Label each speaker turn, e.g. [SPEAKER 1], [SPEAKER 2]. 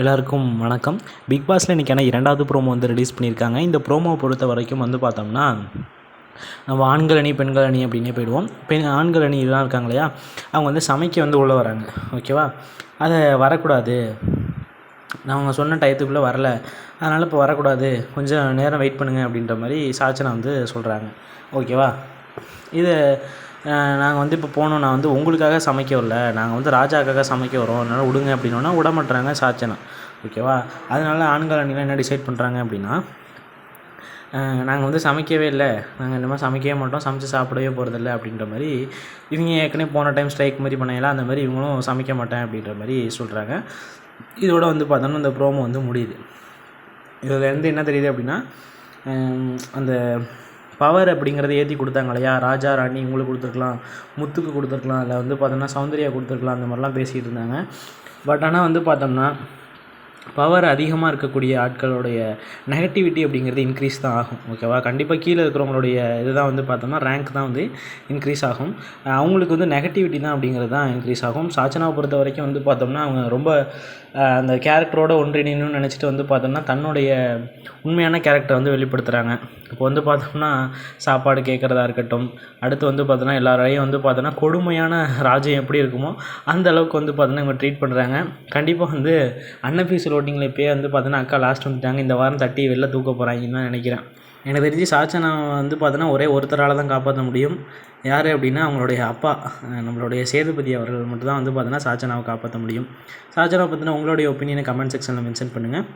[SPEAKER 1] எல்லாருக்கும் வணக்கம். பிக் பாஸில் இன்றைக்கான 2வது ப்ரோமோ வந்து ரிலீஸ் பண்ணியிருக்காங்க. இந்த ப்ரோமோவை பொறுத்த வரைக்கும் வந்து பார்த்தோம்னா, நம்ம ஆண்கள் அணி, பெண்கள் அணி அப்படின்னே போயிடுவோம். ஆண்கள் அணி இதெல்லாம் இருக்காங்க இல்லையா, அவங்க வந்து சமைக்க வந்து உள்ளே வராங்க. ஓகேவா, அதை வரக்கூடாது, அவங்க சொன்ன டயத்துக்குள்ளே வரல, அதனால் இப்போ வரக்கூடாது, கொஞ்சம் நேரம் வெயிட் பண்ணுங்கள் அப்படின்ற மாதிரி சாச்சனா வந்து சொல்கிறாங்க. ஓகேவா, இது நாங்கள் வந்து இப்போ போனோம், நான் வந்து உங்களுக்காக சமைக்க வரல, நாங்கள் வந்து ராஜாக்காக சமைக்க வரோம், அதனால் விடுங்க அப்படின்னோன்னா விட மாட்டுறாங்க சாச்சனா. ஓகேவா, அதனால் ஆண்கள் அணிலாம் என்ன டிசைட் பண்ணுறாங்க அப்படின்னா, நாங்கள் வந்து சமைக்கவே இல்லை, நாங்கள் இந்த மாதிரி சமைக்கவே மாட்டோம், சமைச்சு சாப்பிடவே போகிறதில்ல அப்படின்ற மாதிரி இவங்க ஏற்கனவே போன டைம் ஸ்ட்ரைக் மாதிரி பண்ணையில அந்த மாதிரி இவங்களும் சமைக்க மாட்டேன் அப்படின்ற மாதிரி சொல்கிறாங்க. இதோட வந்து பார்த்தோன்னா இந்த ப்ரோமோ வந்து முடியுது. இதிலேருந்து என்ன தெரியுது அப்படின்னா, அந்த பவர் அப்படிங்கிறத ஏற்றி கொடுத்தாங்க இல்லையா, ராஜா ராணி இவங்களுக்கு கொடுத்துருக்கலாம், முத்துக்கு கொடுத்துருக்கலாம், இல்லை வந்து பார்த்தோன்னா சௌந்தர்யா கொடுத்துருக்கலாம், அந்த மாதிரிலாம் பேசிகிட்டு இருந்தாங்க. பட் ஆனால் வந்து பார்த்தோம்னா பவர் அதிகமாக இருக்கக்கூடிய ஆட்களுடைய நெகட்டிவிட்டி அப்படிங்கிறது இன்க்ரீஸ் தான் ஆகும். ஓகேவா, கண்டிப்பாக கீழே இருக்கிறவங்களுடைய இதுதான் வந்து பார்த்தோம்னா ரேங்க் தான் வந்து இன்க்ரீஸ் ஆகும். அவங்களுக்கு வந்து நெகட்டிவிட்டி தான் அப்படிங்கிறது தான் இன்க்ரீஸ் ஆகும். சாச்சனாவை பொறுத்த வரைக்கும் வந்து பார்த்தோம்னா அவங்க ரொம்ப அந்த கேரக்டரோட ஒன்றிணைன்னு நினச்சிட்டு வந்து பார்த்தோம்னா தன்னுடைய உண்மையான கேரக்டரை வந்து வெளிப்படுத்துகிறாங்க. இப்போ வந்து பார்த்தோம்னா சாப்பாடு கேட்குறதா இருக்கட்டும், அடுத்து வந்து பார்த்தோன்னா எல்லாரையும் வந்து பார்த்தோன்னா கொடுமையான ராஜ்யம் எப்படி இருக்குமோ அந்த அளவுக்கு வந்து பார்த்தோன்னா இவங்க ட்ரீட் பண்ணுறாங்க. கண்டிப்பாக வந்து அன்அஃபிஷியல் ஓட்டிங்கில் இப்போயே வந்து பார்த்தோன்னா அக்கா லாஸ்ட் வந்துட்டாங்க, இந்த வாரம் தட்டி வெளில தூக்க போகிறாங்கன்னு தான் நினைக்கிறேன். எனக்கு தெரிஞ்சு சாச்சனா வந்து பார்த்தோன்னா ஒரே ஒருத்தரால் தான் காப்பாற்ற முடியும். யார் அப்படின்னா அவங்களுடைய அப்பா, நம்மளுடைய சேதுபதி அவர்கள் மட்டும் தான் வந்து பார்த்தோன்னா சாச்சனாவை காப்பாற்ற முடியும். சாச்சனாவை பற்றின உங்களுடைய ஒப்பீனியனை கமெண்ட் செக்ஷனில் மென்ஷன் பண்ணுங்கள்.